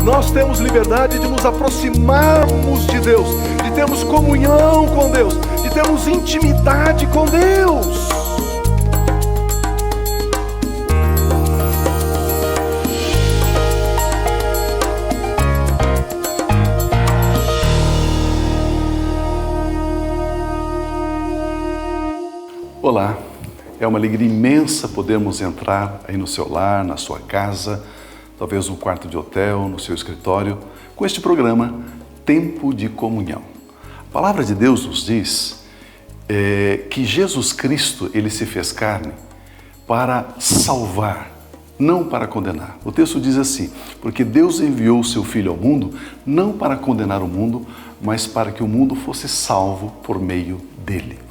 Nós temos liberdade de nos aproximarmos de Deus, de termos comunhão com Deus, de termos intimidade com Deus. Olá, é uma alegria imensa podermos entrar aí no seu lar, na sua casa, talvez no quarto de hotel, no seu escritório, com este programa Tempo de Comunhão. A palavra de Deus nos diz que Jesus Cristo, ele se fez carne para salvar, não para condenar. O texto diz assim: porque Deus enviou o seu Filho ao mundo, não para condenar o mundo, mas para que o mundo fosse salvo por meio dele.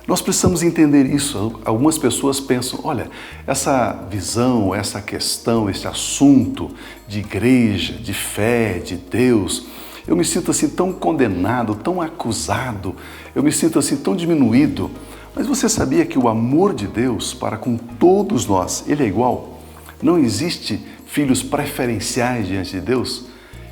Nós precisamos entender isso. Algumas pessoas pensam, olha, essa visão, essa questão, esse assunto de igreja, de fé, de Deus, eu me sinto assim tão condenado, tão acusado, eu me sinto assim tão diminuído. Mas você sabia que o amor de Deus para com todos nós, ele é igual? Não existe filhos preferenciais diante de Deus?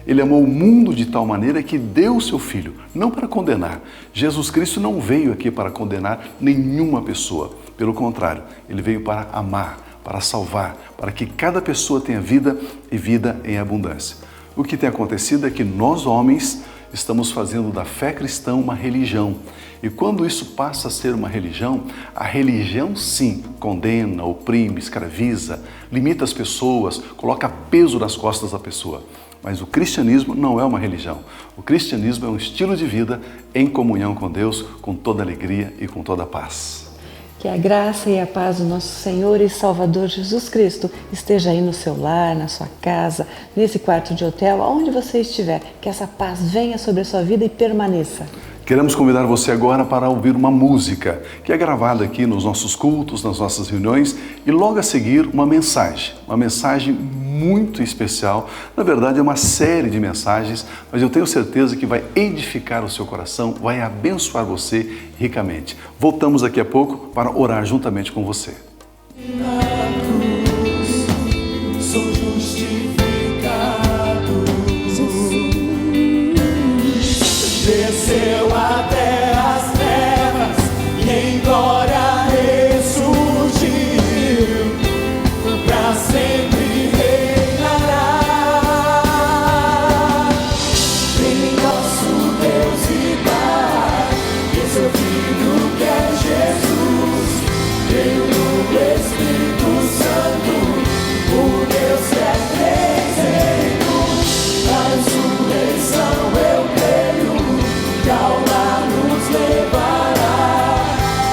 Ele amou o mundo de tal maneira que deu o seu Filho, não para condenar. Jesus Cristo não veio aqui para condenar nenhuma pessoa. Pelo contrário, ele veio para amar, para salvar, para que cada pessoa tenha vida e vida em abundância. O que tem acontecido é que nós, homens, estamos fazendo da fé cristã uma religião. E quando isso passa a ser uma religião, a religião sim condena, oprime, escraviza, limita as pessoas, coloca peso nas costas da pessoa. Mas o cristianismo não é uma religião. O cristianismo é um estilo de vida em comunhão com Deus, com toda alegria e com toda paz. Que a graça e a paz do nosso Senhor e Salvador Jesus Cristo esteja aí no seu lar, na sua casa, nesse quarto de hotel, aonde você estiver. Que essa paz venha sobre a sua vida e permaneça. Queremos convidar você agora para ouvir uma música que é gravada aqui nos nossos cultos, nas nossas reuniões, e logo a seguir uma mensagem muito especial. Na verdade é uma série de mensagens, mas eu tenho certeza que vai edificar o seu coração, vai abençoar você ricamente. Voltamos daqui a pouco para orar juntamente com você. Sou justificado, desceu até as trevas e em glória ressurgiu, pra sempre reinará. Em nosso Deus e Pai, e seu Filho que é Jesus, veio no Espírito Santo, o Deus que é presente, a ressurreição eu creio, que ao lar nos levará.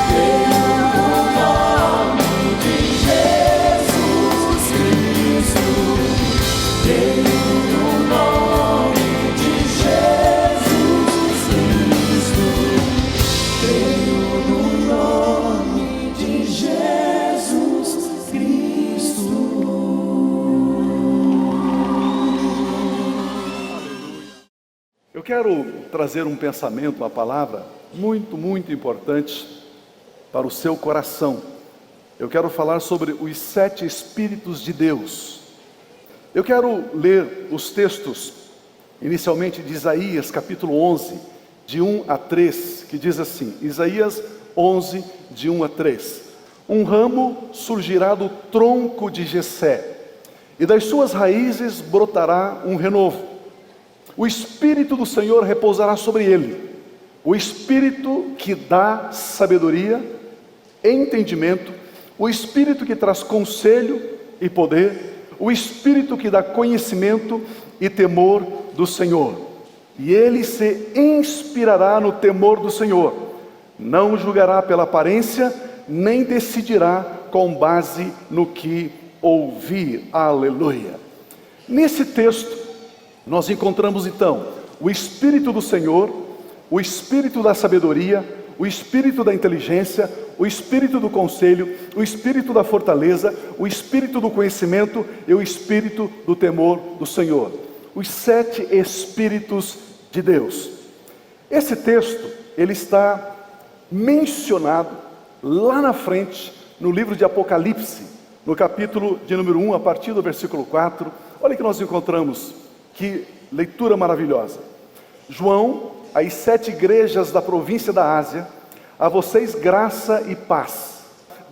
Creio no nome de Jesus Cristo, creio no nome de Jesus Cristo, creio no nome de Jesus Cristo. Eu quero trazer um pensamento, uma palavra muito importante para o seu coração. Eu quero falar sobre os 7 Espíritos de Deus. Eu quero ler os textos, inicialmente de Isaías, capítulo 11, de 1 a 3, que diz assim, Isaías 11, de 1 a 3. Um ramo surgirá do tronco de Jessé, e das suas raízes brotará um renovo. O Espírito do Senhor repousará sobre ele, o Espírito que dá sabedoria, entendimento, o Espírito que traz conselho e poder, o Espírito que dá conhecimento e temor do Senhor. E ele se inspirará no temor do Senhor, não julgará pela aparência, nem decidirá com base no que ouvir. Aleluia. Nesse texto, nós encontramos então o Espírito do Senhor, o Espírito da sabedoria, o Espírito da inteligência, o Espírito do conselho, o Espírito da fortaleza, o Espírito do conhecimento e o Espírito do temor do Senhor. Os 7 Espíritos de Deus. Esse texto, ele está mencionado lá na frente, no livro de Apocalipse, no capítulo de número 1, a partir do versículo 4. Olha que nós encontramos Que leitura maravilhosa. João, às 7 igrejas da província da Ásia, a vocês graça e paz,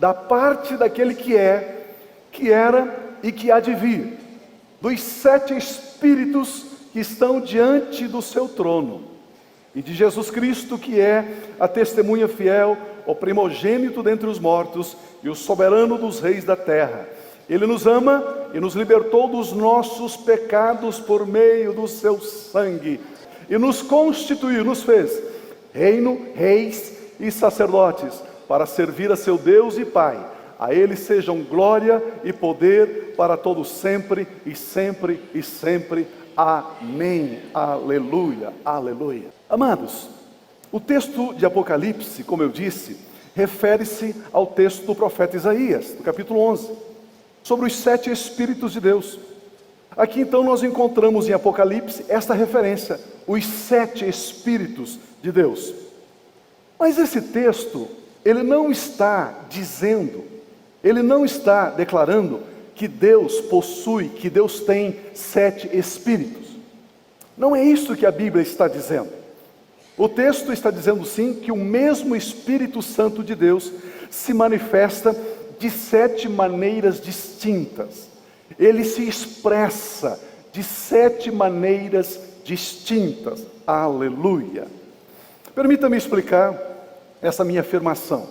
da parte daquele que é, que era e que há de vir, dos 7 Espíritos que estão diante do seu trono, e de Jesus Cristo, que é a testemunha fiel, o primogênito dentre os mortos e o soberano dos reis da terra. Ele nos ama e nos libertou dos nossos pecados por meio do seu sangue, e nos constituiu, nos fez reino, reis e sacerdotes, para servir a seu Deus e Pai. A Ele sejam glória e poder para todos sempre e sempre e sempre. Amém. Aleluia, aleluia. Amados, o texto de Apocalipse, como eu disse, refere-se ao texto do profeta Isaías, do capítulo 11, sobre os 7 Espíritos de Deus. Aqui então nós encontramos em Apocalipse esta referência, os 7 Espíritos de Deus. Mas esse texto, ele não está dizendo, ele não está declarando que Deus possui, que Deus tem 7 Espíritos. Não é isso que a Bíblia está dizendo. O texto está dizendo sim que o mesmo Espírito Santo de Deus se manifesta de 7 maneiras distintas. Ele se expressa de 7 maneiras distintas. Aleluia. Permita-me explicar essa minha afirmação.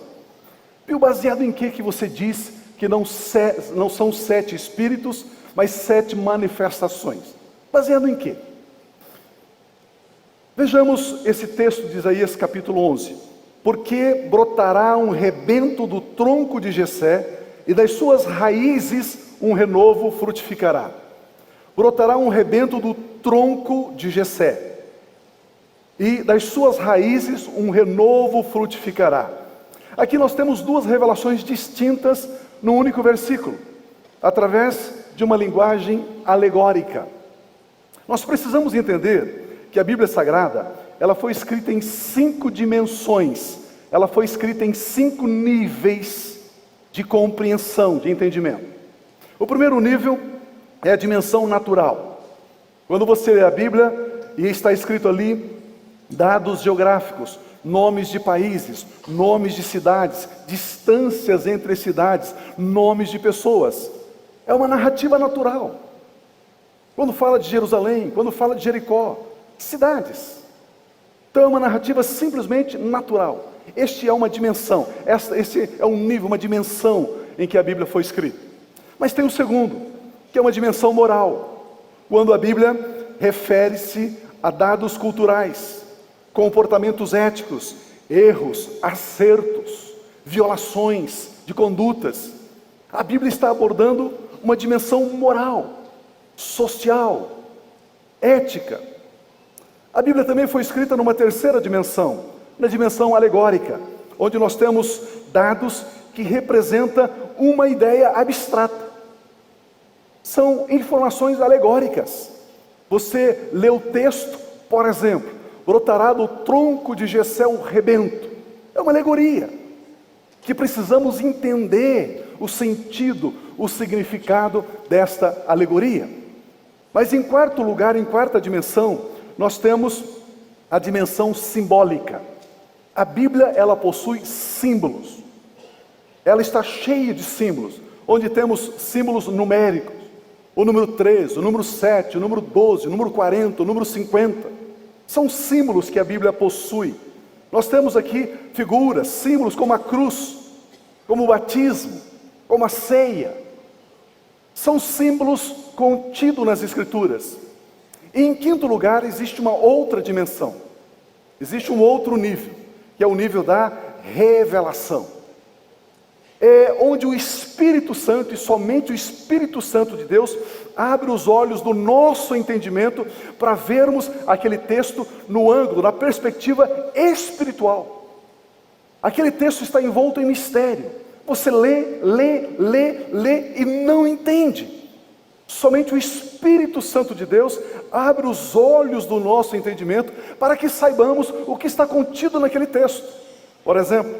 Pio, baseado em que você diz que não são 7 Espíritos, mas 7 manifestações? Baseado em quê? Vejamos esse texto de Isaías capítulo 11. Porque brotará um rebento do tronco de Jessé, e das suas raízes um renovo frutificará. Brotará um rebento do tronco de Jessé, e das suas raízes um renovo frutificará. Aqui nós temos 2 revelações distintas no único versículo, através de uma linguagem alegórica. Nós precisamos entender que a Bíblia Sagrada, ela foi escrita em 5 dimensões, ela foi escrita em 5 níveis de compreensão, de entendimento. O primeiro nível é a dimensão natural. Quando você lê a Bíblia e está escrito ali dados geográficos, nomes de países, nomes de cidades, distâncias entre cidades, nomes de pessoas, é uma narrativa natural. Quando fala de Jerusalém, quando fala de Jericó, cidades. Então é uma narrativa simplesmente natural. Este é uma dimensão, esse é um nível, uma dimensão em que a Bíblia foi escrita. Mas tem o segundo, que é uma dimensão moral, quando a Bíblia refere-se a dados culturais, comportamentos éticos, erros, acertos, violações de condutas. A Bíblia está abordando uma dimensão moral, social, ética. A Bíblia também foi escrita numa terceira dimensão, na dimensão alegórica, onde nós temos dados que representam uma ideia abstrata. São informações alegóricas. Você lê o texto, por exemplo, brotará do tronco de Jessé um rebento. É uma alegoria, que precisamos entender o sentido, o significado desta alegoria. Mas em quarto lugar, em quarta dimensão, nós temos a dimensão simbólica. A Bíblia, ela possui símbolos. Ela está cheia de símbolos, onde temos símbolos numéricos. O número 3, o número 7, o número 12, o número 40, o número 50. São símbolos que a Bíblia possui. Nós temos aqui figuras, símbolos como a cruz, como o batismo, como a ceia. São símbolos contidos nas Escrituras. E em quinto lugar, existe uma outra dimensão. Existe um outro nível, que é o nível da revelação. É onde o Espírito Santo, e somente o Espírito Santo de Deus, abre os olhos do nosso entendimento para vermos aquele texto no ângulo, na perspectiva espiritual. Aquele texto está envolto em mistério. Você lê e não entende. Somente o Espírito Santo de Deus abre os olhos do nosso entendimento para que saibamos o que está contido naquele texto. Por exemplo,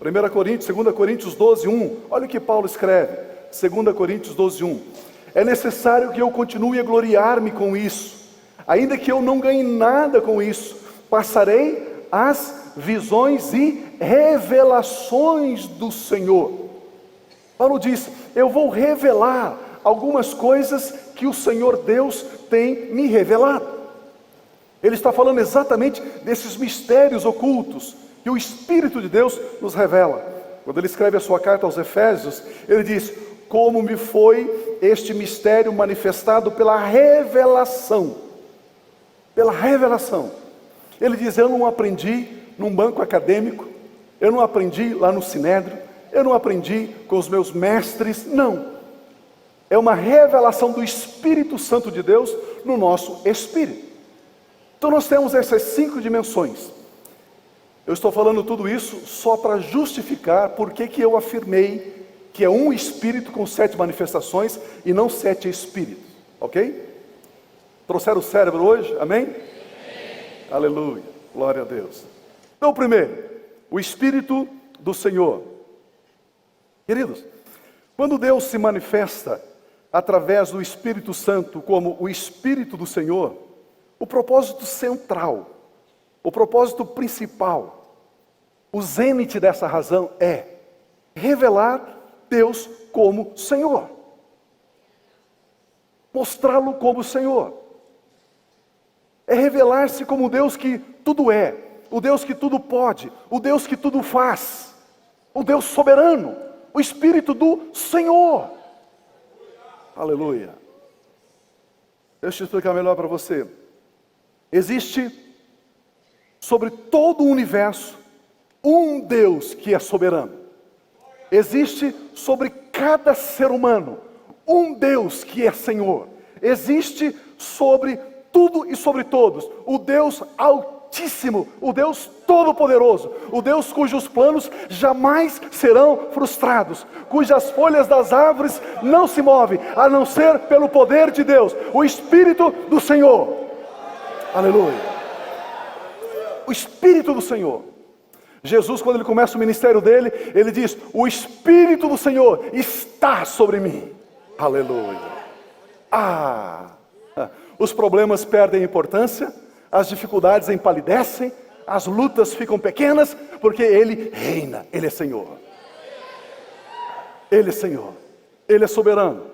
1 Coríntios, 2 Coríntios 12, 1. Olha o que Paulo escreve, 2 Coríntios 12, 1. É necessário que eu continue a gloriar-me com isso, Ainda que eu não ganhe nada com isso, passarei as visões e revelações do Senhor. Paulo diz: eu vou revelar algumas coisas que o Senhor Deus tem me revelado. Ele está falando exatamente desses mistérios ocultos que o Espírito de Deus nos revela. Quando ele escreve a sua carta aos Efésios, ele diz: como me foi este mistério manifestado pela revelação. Pela revelação. Ele diz: eu não aprendi num banco acadêmico, eu não aprendi lá no Sinédrio, eu não aprendi com os meus mestres, não. É uma revelação do Espírito Santo de Deus no nosso espírito. Então nós temos essas 5 dimensões. Eu estou falando tudo isso só para justificar por que eu afirmei que é um Espírito com 7 manifestações e não 7 Espíritos, ok? Trouxeram o cérebro hoje, amém? Amém. Aleluia, glória a Deus. Então, primeiro, o Espírito do Senhor. Queridos, quando Deus se manifesta através do Espírito Santo como o Espírito do Senhor, o propósito central, o propósito principal, o zênite dessa razão é revelar Deus como Senhor, mostrá-lo como Senhor, é revelar-se como o Deus que tudo é, o Deus que tudo pode, o Deus que tudo faz, o Deus soberano, o Espírito do Senhor. Aleluia. Deixa eu explicar melhor para você. Existe sobre todo o universo um Deus que é soberano. Existe sobre cada ser humano um Deus que é Senhor. Existe sobre tudo e sobre todos o Deus Altíssimo, o Deus Todo-Poderoso, o Deus cujos planos jamais serão frustrados, cujas folhas das árvores não se movem, a não ser pelo poder de Deus, o Espírito do Senhor. Aleluia. O Espírito do Senhor. Jesus, quando ele começa o ministério dele, ele diz: o Espírito do Senhor está sobre mim. Aleluia. Os problemas perdem importância, as dificuldades empalidecem, as lutas ficam pequenas, porque ele reina, ele é Senhor. Ele é Senhor, ele é soberano,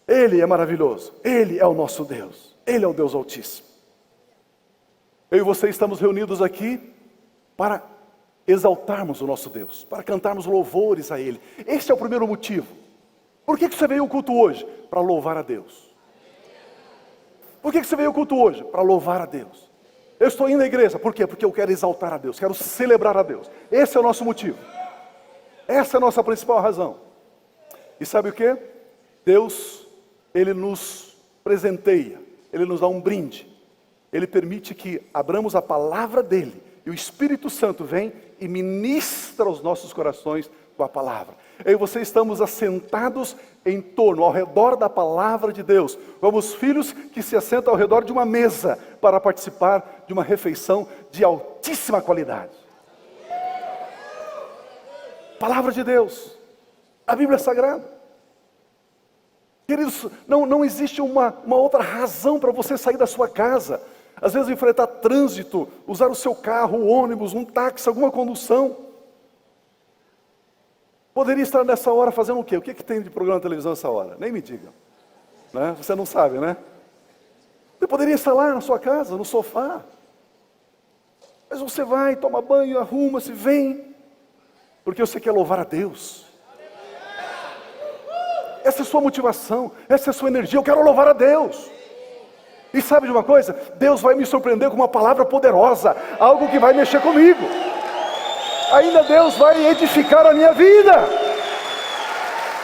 ele é maravilhoso, ele é o nosso Deus, ele é o Deus Altíssimo. Eu e você estamos reunidos aqui para exaltarmos o nosso Deus, para cantarmos louvores a Ele. Este é o primeiro motivo. Por que você veio ao culto hoje? Para louvar a Deus. Por que você veio ao culto hoje? Para louvar a Deus. Eu estou indo à igreja, por quê? Porque eu quero exaltar a Deus, quero celebrar a Deus. Esse é o nosso motivo. Essa é a nossa principal razão. E sabe o que? Deus, Ele nos presenteia, Ele nos dá um brinde. Ele permite que abramos a palavra dEle, e o Espírito Santo vem e ministra aos nossos corações com a palavra. Eu e você estamos assentados em torno, ao redor da palavra de Deus, como os filhos que se assentam ao redor de uma mesa para participar de uma refeição de altíssima qualidade. Palavra de Deus, a Bíblia é sagrada. Queridos, não existe uma outra razão para você sair da sua casa, às vezes enfrentar trânsito, usar o seu carro, o ônibus, um táxi, alguma condução. Poderia estar nessa hora fazendo o quê? O que tem de programa de televisão nessa hora? Nem me diga. Né? Você não sabe, né? Você poderia estar lá na sua casa, no sofá. Mas você vai, toma banho, arruma-se, vem. Porque você quer louvar a Deus. Essa é a sua motivação, essa é a sua energia. Eu quero louvar a Deus. E sabe de uma coisa? Deus vai me surpreender com uma palavra poderosa, algo que vai mexer comigo. Ainda Deus vai edificar a minha vida.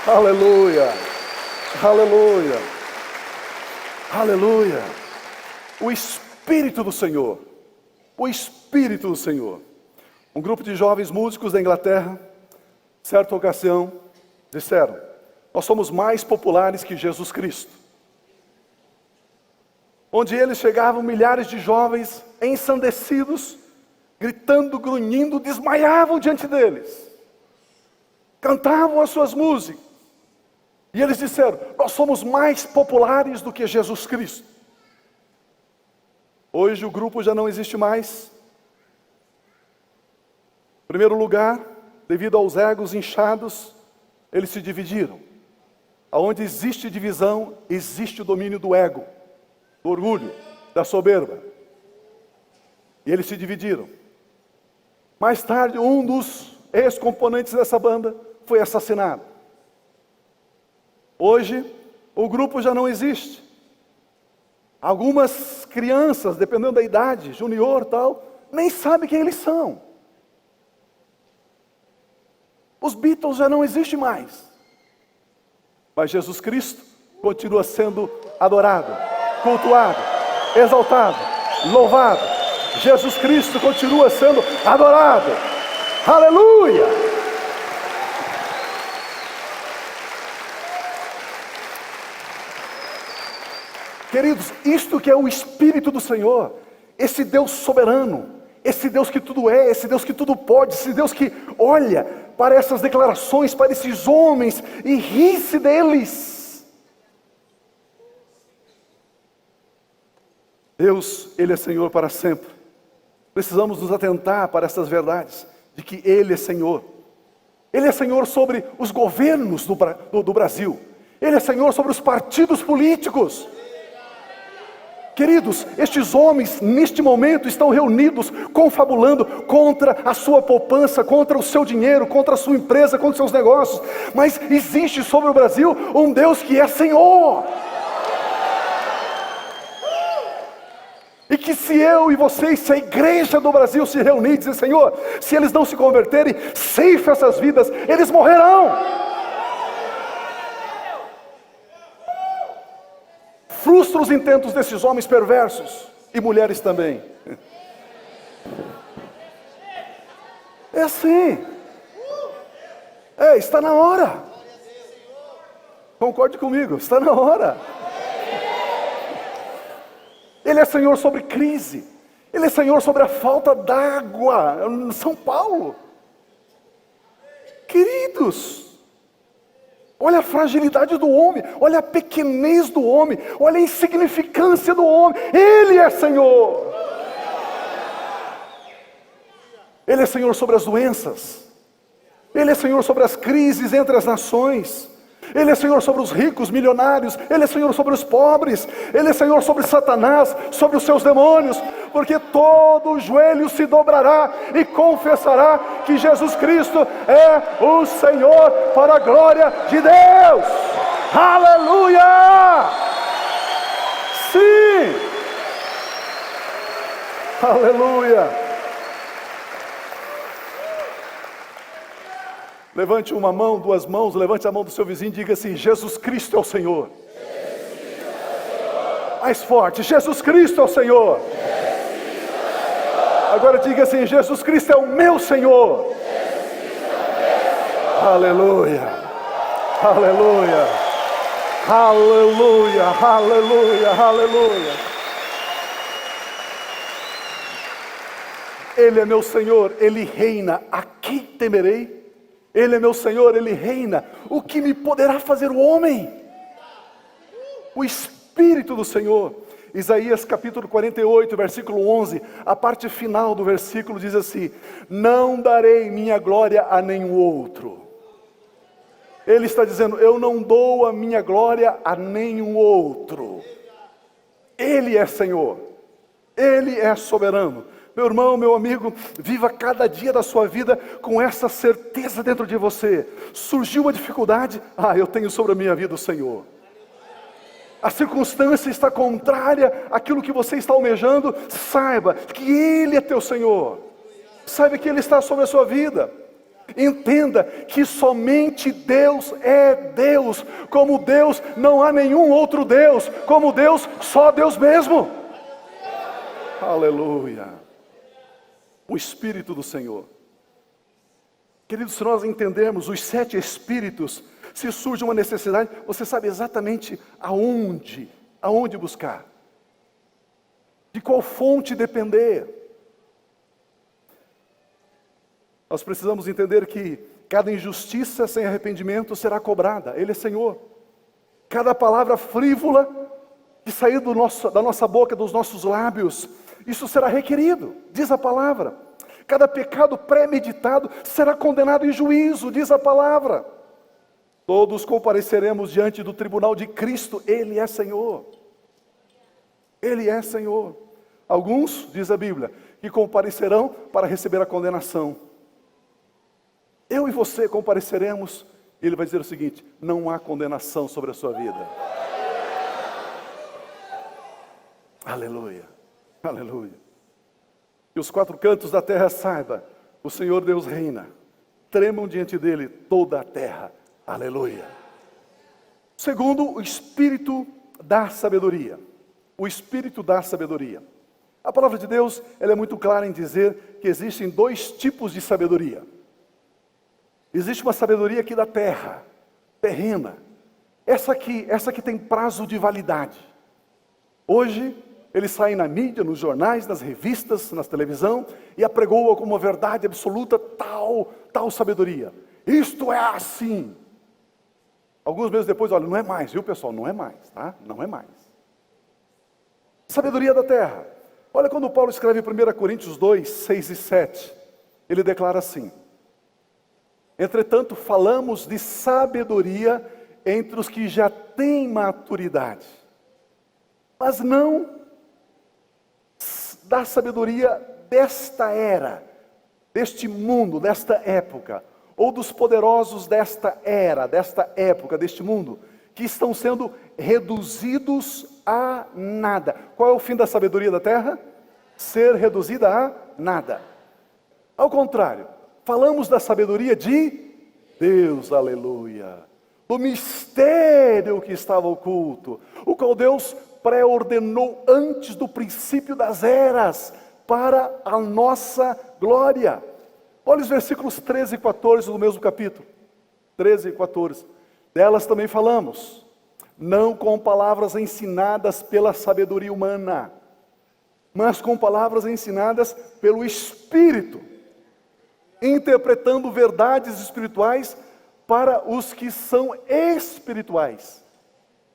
Aleluia, aleluia, aleluia. O Espírito do Senhor, o Espírito do Senhor. Um grupo de jovens músicos da Inglaterra, certa ocasião, disseram: nós somos mais populares que Jesus Cristo. Onde eles chegavam, milhares de jovens ensandecidos, gritando, grunhindo, desmaiavam diante deles. Cantavam as suas músicas. E eles disseram: nós somos mais populares do que Jesus Cristo. Hoje o grupo já não existe mais. Em primeiro lugar, devido aos egos inchados, eles se dividiram. Aonde existe divisão, existe o domínio do ego, do orgulho, da soberba. E eles se dividiram. Mais tarde, um dos ex-componentes dessa banda foi assassinado. Hoje, o grupo já não existe. Algumas crianças, dependendo da idade, junior tal, nem sabem quem eles são. Os Beatles já não existem mais. Mas Jesus Cristo continua sendo adorado, cultuado, exaltado, louvado. Jesus Cristo continua sendo adorado. Aleluia! Queridos, isto que é o Espírito do Senhor, esse Deus soberano, esse Deus que tudo é, esse Deus que tudo pode, esse Deus que olha para essas declarações, para esses homens e ri-se deles. Deus, Ele é Senhor para sempre. Precisamos nos atentar para essas verdades, de que Ele é Senhor. Ele é Senhor sobre os governos do Brasil. Ele é Senhor sobre os partidos políticos. Queridos, estes homens, neste momento, estão reunidos, confabulando contra a sua poupança, contra o seu dinheiro, contra a sua empresa, contra os seus negócios. Mas existe sobre o Brasil um Deus que é Senhor. E que se eu e vocês, se a igreja do Brasil se reunir e dizer: Senhor, se eles não se converterem, ceifa essas vidas, eles morrerão. Frustra os intentos desses homens perversos, e mulheres também. É assim. Está na hora. Concorde comigo, está na hora. Ele é Senhor sobre crise. Ele é Senhor sobre a falta d'água em São Paulo. Queridos, olha a fragilidade do homem, olha a pequenez do homem, olha a insignificância do homem. Ele é Senhor. Ele é Senhor sobre as doenças. Ele é Senhor sobre as crises entre as nações. Ele é Senhor sobre os ricos, milionários. Ele é Senhor sobre os pobres. Ele é Senhor sobre Satanás, sobre os seus demônios. Porque todo joelho se dobrará e confessará que Jesus Cristo é o Senhor, para a glória de Deus. Aleluia! Sim! Aleluia! Levante uma mão, duas mãos, levante a mão do seu vizinho e diga assim: Jesus Cristo é o Senhor. Mais forte: Jesus Cristo é o Senhor. Agora diga assim: Jesus Cristo é o meu Senhor. Aleluia, aleluia, aleluia, aleluia, aleluia. Ele é meu Senhor, Ele reina, a quem temerei? Ele é meu Senhor, Ele reina. O que me poderá fazer o homem? O Espírito do Senhor. Isaías capítulo 48, versículo 11, a parte final do versículo diz assim: não darei minha glória a nenhum outro. Ele está dizendo: eu não dou a minha glória a nenhum outro. Ele é Senhor, Ele é soberano. Meu irmão, meu amigo, viva cada dia da sua vida com essa certeza dentro de você. Surgiu uma dificuldade, eu tenho sobre a minha vida o Senhor. A circunstância está contrária àquilo que você está almejando, saiba que Ele é teu Senhor. Saiba que Ele está sobre a sua vida. Entenda que somente Deus é Deus. Como Deus não há nenhum outro Deus. Como Deus, só Deus mesmo. Aleluia. O Espírito do Senhor. Queridos, se nós entendermos os 7 Espíritos, se surge uma necessidade, você sabe exatamente aonde buscar, de qual fonte depender. Nós precisamos entender que cada injustiça sem arrependimento será cobrada. Ele é Senhor. Cada palavra frívola de sair da nossa boca, dos nossos lábios, isso será requerido, diz a palavra. Cada pecado premeditado será condenado em juízo, diz a palavra. Todos compareceremos diante do tribunal de Cristo, Ele é Senhor. Ele é Senhor. Alguns, diz a Bíblia, que comparecerão para receber a condenação. Eu e você compareceremos, e Ele vai dizer o seguinte: não há condenação sobre a sua vida. Aleluia, aleluia. E os quatro cantos da terra saiba, o Senhor Deus reina. Tremam diante dele toda a terra. Aleluia. Segundo, o Espírito da sabedoria. O Espírito da sabedoria. A palavra de Deus, ela é muito clara em dizer que existem dois tipos de sabedoria. Existe uma sabedoria aqui da terra, terrena. Essa que tem prazo de validade. Hoje, eles saem na mídia, nos jornais, nas revistas, na televisão, e apregoam como verdade absoluta tal sabedoria. Isto é assim. Alguns meses depois, olha, não é mais, viu pessoal? Não é mais, tá? Não é mais. Sabedoria da terra. Olha quando Paulo escreve em 1 Coríntios 2, 6 e 7. Ele declara assim: entretanto, falamos de sabedoria entre os que já têm maturidade, mas não da sabedoria desta era, deste mundo, desta época, ou dos poderosos desta era, desta época, deste mundo, que estão sendo reduzidos a nada. Qual é o fim da sabedoria da terra? Ser reduzida a nada. Ao contrário, falamos da sabedoria de Deus, aleluia, do mistério que estava oculto, o qual Deus pré-ordenou antes do princípio das eras, para a nossa glória. Olha os versículos 13 e 14 do mesmo capítulo. 13 e 14. Delas também falamos, não com palavras ensinadas pela sabedoria humana, mas com palavras ensinadas pelo Espírito, interpretando verdades espirituais para os que são espirituais.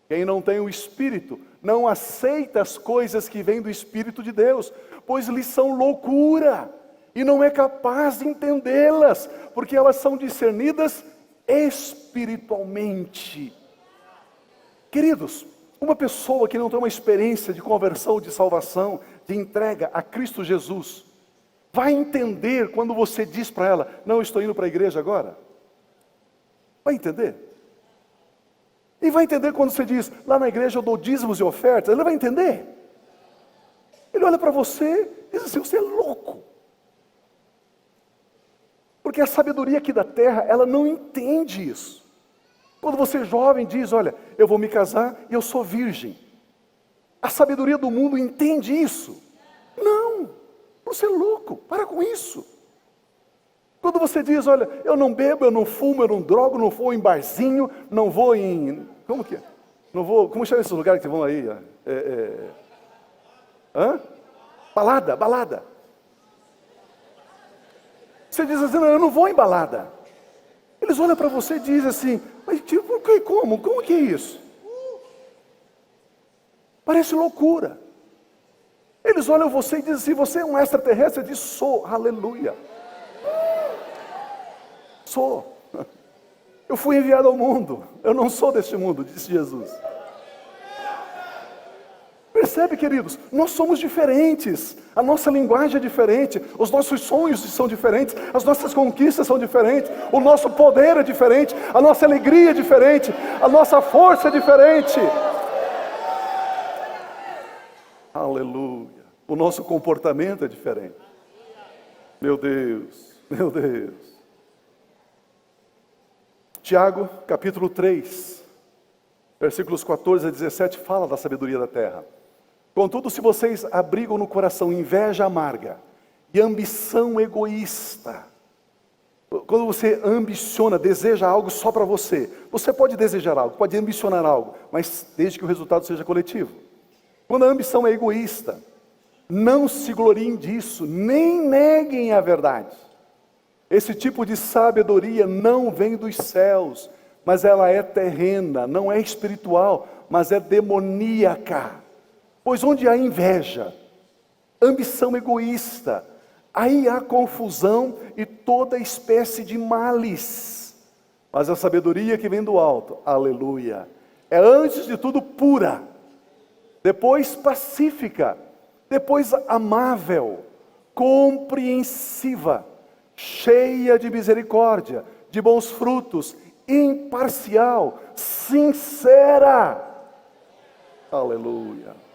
Quem não tem o Espírito não aceita as coisas que vêm do Espírito de Deus, pois lhes são loucura, e não é capaz de entendê-las, porque elas são discernidas espiritualmente. Queridos, uma pessoa que não tem uma experiência de conversão, de salvação, de entrega a Cristo Jesus, vai entender quando você diz para ela: não, estou indo para a igreja agora? Vai entender? E vai entender quando você diz: lá na igreja eu dou dízimos e ofertas? Ele vai entender. Ele olha para você e diz assim: você é louco. Porque a sabedoria aqui da terra, ela não entende isso. Quando você jovem diz: olha, eu vou me casar e eu sou virgem. A sabedoria do mundo entende isso? Não, você é louco, para com isso. Quando você diz: olha, eu não bebo, eu não fumo, eu não drogo, não vou em barzinho, não vou em... Como que é? Não vou... Como chama esses lugares que vão aí? Balada. Você diz assim: não, eu não vou em balada. Eles olham para você e dizem assim: mas tipo, como? Como que é isso? Parece loucura. Eles olham você e dizem assim: você é um extraterrestre? Ele diz: sou, aleluia. Sou. Eu fui enviado ao mundo. Eu não sou deste mundo, disse Jesus. Percebe, queridos? Nós somos diferentes. A nossa linguagem é diferente. Os nossos sonhos são diferentes. As nossas conquistas são diferentes. O nosso poder é diferente. A nossa alegria é diferente. A nossa força é diferente. Aleluia. O nosso comportamento é diferente. Meu Deus, meu Deus. Tiago, capítulo 3, versículos 14 a 17, fala da sabedoria da terra. Contudo, se vocês abrigam no coração inveja amarga e ambição egoísta, quando você ambiciona, deseja algo só para você, você pode desejar algo, pode ambicionar algo, mas desde que o resultado seja coletivo. Quando a ambição é egoísta, não se gloriem disso, nem neguem a verdade. Esse tipo de sabedoria não vem dos céus, mas ela é terrena, não é espiritual, mas é demoníaca. Pois onde há inveja, ambição egoísta, aí há confusão e toda espécie de males. Mas a sabedoria que vem do alto, aleluia, é antes de tudo pura, depois pacífica, depois amável, compreensiva, cheia de misericórdia, de bons frutos, imparcial, sincera. Aleluia.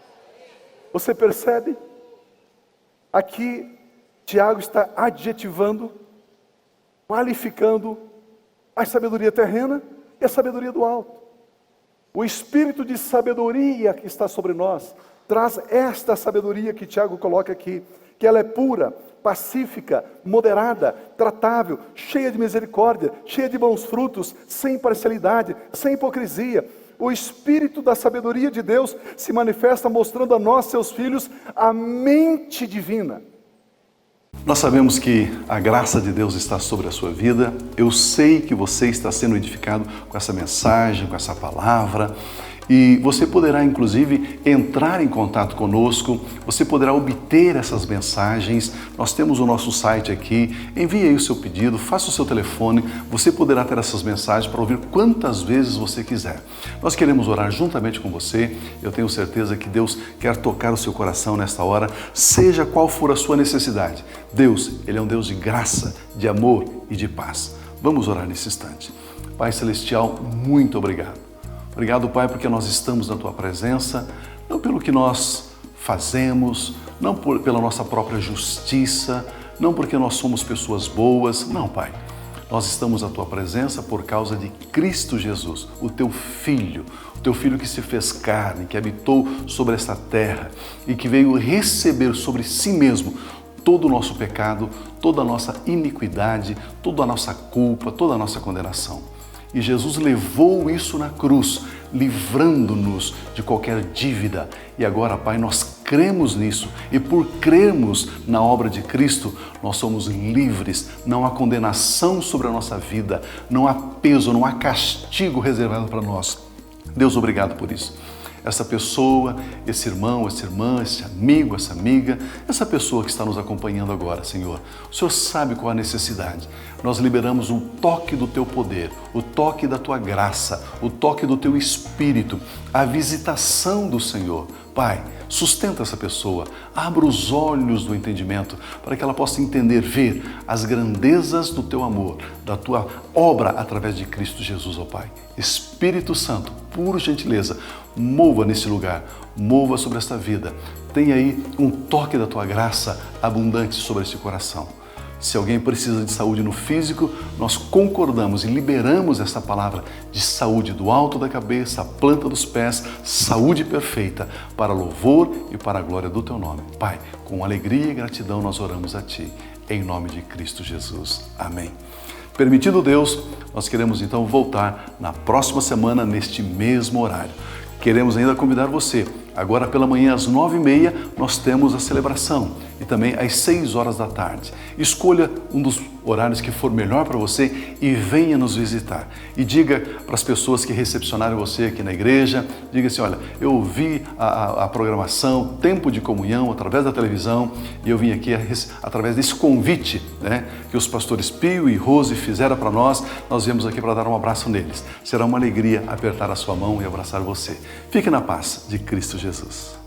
Você percebe? Aqui Tiago está adjetivando, qualificando a sabedoria terrena e a sabedoria do alto. O espírito de sabedoria que está sobre nós traz esta sabedoria que Tiago coloca aqui, que ela é pura, pacífica, moderada, tratável, cheia de misericórdia, cheia de bons frutos, sem parcialidade, sem hipocrisia. O espírito da sabedoria de Deus se manifesta mostrando a nós, seus filhos, a mente divina. Nós sabemos que a graça de Deus está sobre a sua vida. Eu sei que você está sendo edificado com essa mensagem, com essa palavra. E você poderá, inclusive, entrar em contato conosco, você poderá obter essas mensagens. Nós temos o nosso site aqui, envie aí o seu pedido, faça o seu telefone, você poderá ter essas mensagens para ouvir quantas vezes você quiser. Nós queremos orar juntamente com você, eu tenho certeza que Deus quer tocar o seu coração nesta hora, seja qual for a sua necessidade. Deus, Ele é um Deus de graça, de amor e de paz. Vamos orar nesse instante. Pai Celestial, muito obrigado. Obrigado, Pai, porque nós estamos na Tua presença, não pelo que nós fazemos, não pela nossa própria justiça, não porque nós somos pessoas boas, não, Pai. Nós estamos na Tua presença por causa de Cristo Jesus, o Teu Filho que se fez carne, que habitou sobre esta terra e que veio receber sobre si mesmo todo o nosso pecado, toda a nossa iniquidade, toda a nossa culpa, toda a nossa condenação. E Jesus levou isso na cruz, livrando-nos de qualquer dívida. E agora, Pai, nós cremos nisso. E por crermos na obra de Cristo, nós somos livres. Não há condenação sobre a nossa vida. Não há peso, não há castigo reservado para nós. Deus, obrigado por isso. Essa pessoa, esse irmão, essa irmã, esse amigo, essa amiga, essa pessoa que está nos acompanhando agora, Senhor. O Senhor sabe qual a necessidade. Nós liberamos um toque do Teu poder, o toque da Tua graça, o toque do Teu Espírito, a visitação do Senhor. Pai, sustenta essa pessoa, abra os olhos do entendimento para que ela possa entender, ver as grandezas do Teu amor, da Tua obra através de Cristo Jesus, ó Pai. Espírito Santo, por gentileza, mova nesse lugar, mova sobre esta vida. Tenha aí um toque da Tua graça abundante sobre este coração. Se alguém precisa de saúde no físico, nós concordamos e liberamos essa palavra de saúde do alto da cabeça, a planta dos pés, saúde perfeita, para louvor e para a glória do Teu nome. Pai, com alegria e gratidão nós oramos a Ti, em nome de Cristo Jesus. Amém. Permitindo Deus, nós queremos então voltar na próxima semana, neste mesmo horário. Queremos ainda convidar você. Agora pela manhã às 9h30 nós temos a celebração e também às 6 horas da tarde. Escolha um dos horários que for melhor para você e venha nos visitar. E diga para as pessoas que recepcionaram você aqui na igreja, diga assim, olha, eu ouvi a programação, tempo de comunhão através da televisão e eu vim aqui através desse convite, né, que os pastores Pio e Rose fizeram para nós viemos aqui para dar um abraço neles. Será uma alegria apertar a sua mão e abraçar você. Fique na paz de Cristo Jesus.